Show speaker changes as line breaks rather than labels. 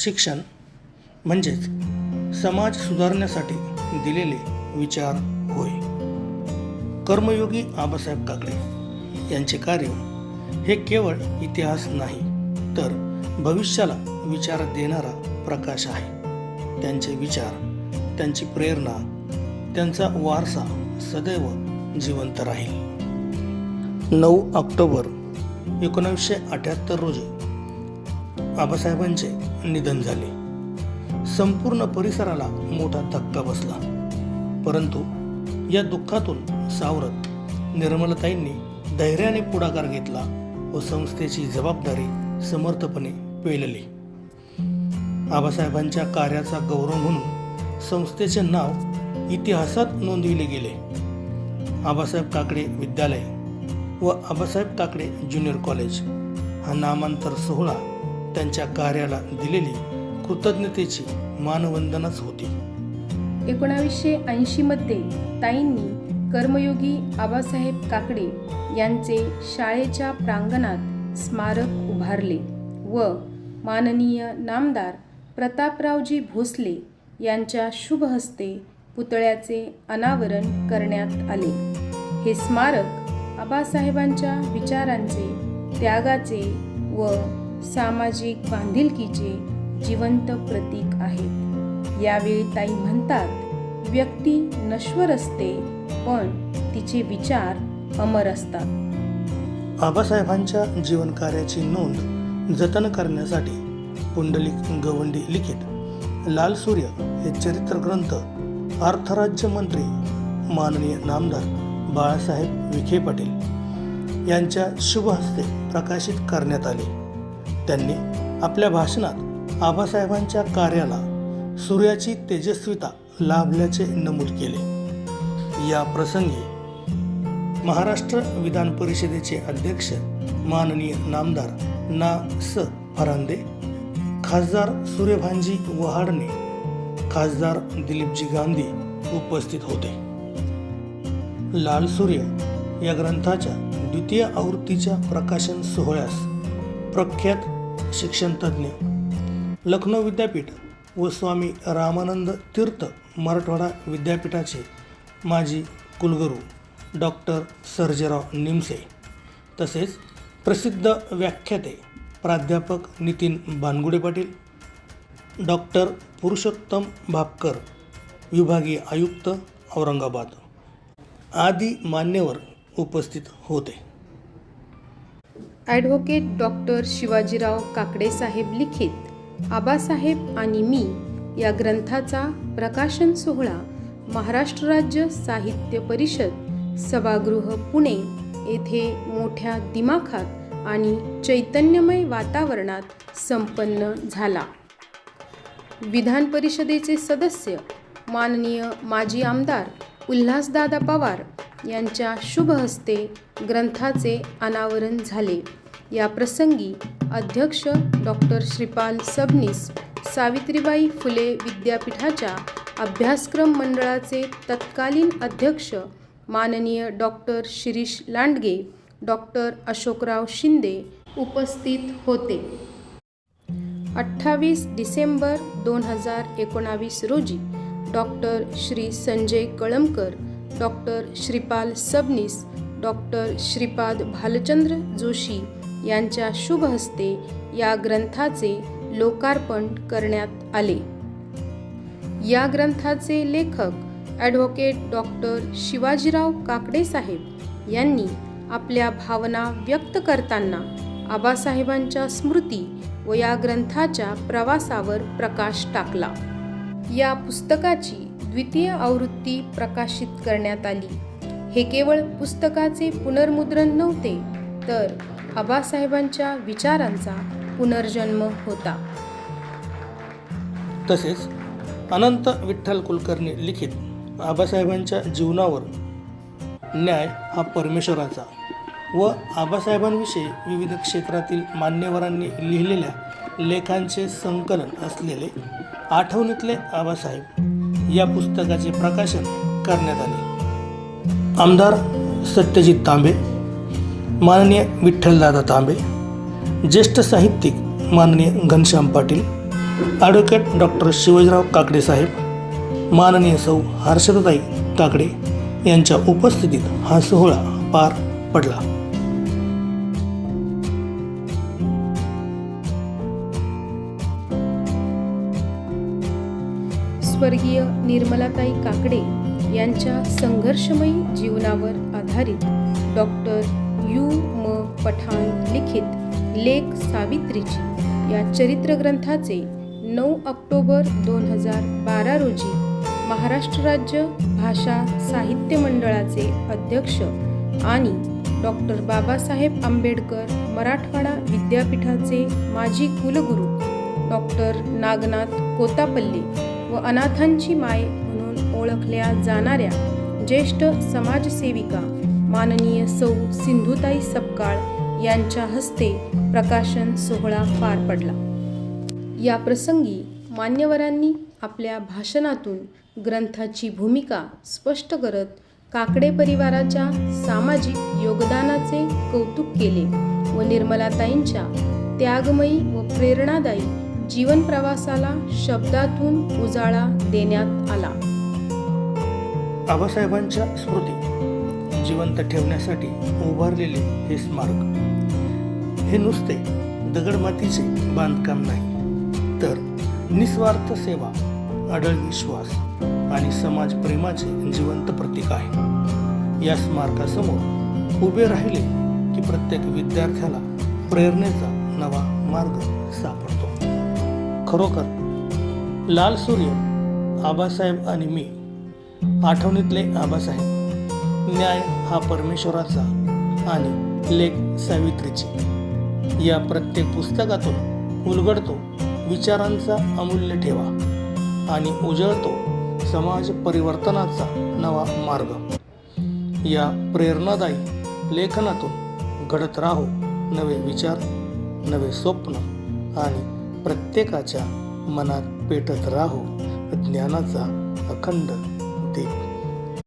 शिक्षण म्हणजेच समाज सुधारण्यासाठी दिलेले विचार होय. कर्मयोगी आबासाहेब काकडे यांचे कार्य हे केवळ इतिहास नाही तर भविष्याला विचार देणारा प्रकाश आहे. त्यांचे विचार, त्यांची प्रेरणा, त्यांचा वारसा सदैव जिवंत राहील. 9 ऑक्टोबर 1978 रोजी आबासाहेबांचे निधन झाले. संपूर्ण परिसराला मोठा धक्का बसला. परंतु या दुःखातून सावरत निर्मलताईंनी धैर्याने पुढाकार घेतला व संस्थेची जबाबदारी समर्थपणे पेलली. आबासाहेबांच्या कार्याचा गौरव म्हणून संस्थेचे नाव इतिहासात नोंदविले गेले. आबासाहेब काकडे विद्यालय व आबासाहेब काकडे ज्युनियर कॉलेज हा नामांतर सोहळा त्यांच्या कार्याला दिलेली कृतज्ञतेची मानवंदनाच होती.
1980 मध्ये ताईंनी कर्मयोगी आबासाहेब काकडे यांचे शाळेच्या प्रांगणात स्मारक उभारले व माननीय नामदार प्रतापरावजी भोसले यांच्या शुभ हस्ते पुतळ्याचे अनावरण करण्यात आले. हे स्मारक आबासाहेबांच्या विचारांचे, त्यागाचे व सामाजिक बांधिलकीचे जिवंत प्रतीक आहे. यावेळी ताई म्हणतात, व्यक्ती नश्वर असते पण तिचे विचार अमर असतात.
आबासाहेबांच्या जीवन कार्याची नोंद जतन करण्यासाठी पुंडलिक गवंडी लिखित लाल सूर्य हे चरित्र ग्रंथ अर्थराज्यमंत्री माननीय नामदार बाळासाहेब विखे पाटील यांच्या शुभ हस्ते प्रकाशित करण्यात आले. त्यांनी आपल्या भाषणात आबासाहेबांच्या कार्याला सूर्याची तेजस्विता लाभल्याचे नमूद केले. या प्रसंगी महाराष्ट्र विधान परिषदेचे अध्यक्ष माननीय नामदार ना. स. फरांदे, खासदार सूर्यभानजी वहाडणे, खासदार दिलीपजी गांधी उपस्थित होते. लाल सूर्य या ग्रंथाच्या द्वितीय आवृत्तीच्या प्रकाशन सोहळ्यास प्रख्यात शिक्षणतज्ज्ञ, लखनौ विद्यापीठ व स्वामी रामानंद तीर्थ मराठवाडा विद्यापीठाचे माजी कुलगुरू डॉक्टर सर्जेराव निमसे तसेच प्रसिद्ध व्याख्याते प्राध्यापक नितीन बानगुडे पाटील, डॉक्टर पुरुषोत्तम भापकर, विभागीय आयुक्त औरंगाबाद आदी मान्यवर उपस्थित होते.
ॲडव्होकेट डॉक्टर शिवाजीराव काकडे साहेब लिखित आबासाहेब आणि मी या ग्रंथाचा प्रकाशन सोहळा महाराष्ट्र राज्य साहित्य परिषद सभागृह पुणे येथे मोठ्या दिमाखात आणि चैतन्यमय वातावरणात संपन्न झाला. विधान परिषदेचे सदस्य माननीय माजी आमदार उल्हासदादा पवार यांच्या शुभ हस्ते ग्रंथाचे अनावरण झाले. या प्रसंगी अध्यक्ष डॉक्टर श्रीपाल सबनीस, सावित्रीबाई फुले विद्यापीठाच्या अभ्यासक्रम मंडळाचे तत्कालीन अध्यक्ष माननीय डॉक्टर शिरीष लांडगे, डॉक्टर अशोकराव शिंदे उपस्थित होते. 28 डिसेंबर 2019 रोजी doctor Shri Sanjay Kalamkar, doctor Shripal Sabnis, doctor Shripad Bhalchandra Joshi यांच्या शुभ हस्ते या ग्रंथाचे लोकार्पण करण्यात आले. या ग्रंथाचे लेखक ॲडव्होकेट डॉक्टर शिवाजीराव काकडे साहेब यांनी आपल्या भावना व्यक्त करताना आबासाहेबांच्या स्मृती व या ग्रंथाच्या प्रवासावर प्रकाश टाकला. या पुस्तकाची द्वितीय आवृत्ती प्रकाशित करण्यात आली. हे केवळ पुस्तकाचे पुनर्मुद्रण नव्हते तर आबासाहेबांच्या विचारांचा पुनर्जन्म होता.
तसेच अनंत विठ्ठल कुलकर्णी लिखित आबासाहेबांच्या जीवनावर न्याय हा परमेश्वराचा व आबासाहेबांविषयी विविध क्षेत्रातील मान्यवरांनी लिहिलेल्या लेखांचे संकलन असलेले आठवणीतले आबासाहेब या पुस्तकाचे प्रकाशन करण्यात आले. आमदार सत्यजित तांबे, माननीय विठ्ठलदादा तांबे, ज्येष्ठ साहित्यिक माननीय घनश्याम पाटील, ॲडव्होकेट डॉक्टर शिवाजीराव काकडे साहेब, माननीय सौ हर्षदाताई काकडे यांच्या उपस्थितीत हा सोहळा पार पडला.
स्वर्गीय निर्मलाताई काकडे यांच्या संघर्षमयी जीवनावर आधारित डॉक्टर यू म पठाण लिखित लेख सावित्रीची या चरित्रग्रंथाचे 9 ऑक्टोबर 2012 रोजी महाराष्ट्र राज्य भाषा साहित्य मंडळाचे अध्यक्ष आणि डॉक्टर बाबासाहेब आंबेडकर मराठवाडा विद्यापीठाचे माजी कुलगुरू डॉक्टर नागनाथ कोतापल्ले व अनाथांची माय म्हणून ओळखल्या जाणाऱ्या ज्येष्ठ समाजसेविका माननीय सौ सिंधुताई सपकाळ यांच्या हस्ते प्रकाशन सोहळा पार पडला. या प्रसंगी मान्यवरांनी आपल्या भाषणातून ग्रंथाची भूमिका स्पष्ट करत काकडे परिवाराच्या सामाजिक योगदानाचे कौतुक केले व निर्मलाताईंच्या त्यागमयी व प्रेरणादायी जीवन प्रवासाला शब्दातून उजाळा देण्यात आला.
आबासाहेबांच्या स्मृती जिवंत ठेवण्यासाठी उभारलेले हे स्मारक हे नुसते दगडमातीचे बांधकाम नाही, तर निस्वार्थ सेवा, अढळ विश्वास आणि समाजप्रेमाचे जिवंत प्रतीक आहे. या स्मारकासमोर उभे राहिले की प्रत्येक विद्यार्थ्याला प्रेरणेचा नवा मार्ग सापडतो. खरोखर लाल सूर्य, आबासाहेब आणि मी, आठवणीतले आबासाहेब, न्याय हा परमेश्वराचा आणि लेख सावित्रीची या प्रत्येक पुस्तकातून उलगडतो विचारांचा अमूल्य ठेवा आणि उजळतो समाज परिवर्तनाचा नवा मार्ग. या प्रेरणादायी लेखनातून घडत राहो नवे विचार, नवे स्वप्न आणि प्रत्येकाच्या मनात पेटत राहो ज्ञानाचा अखंड दीप.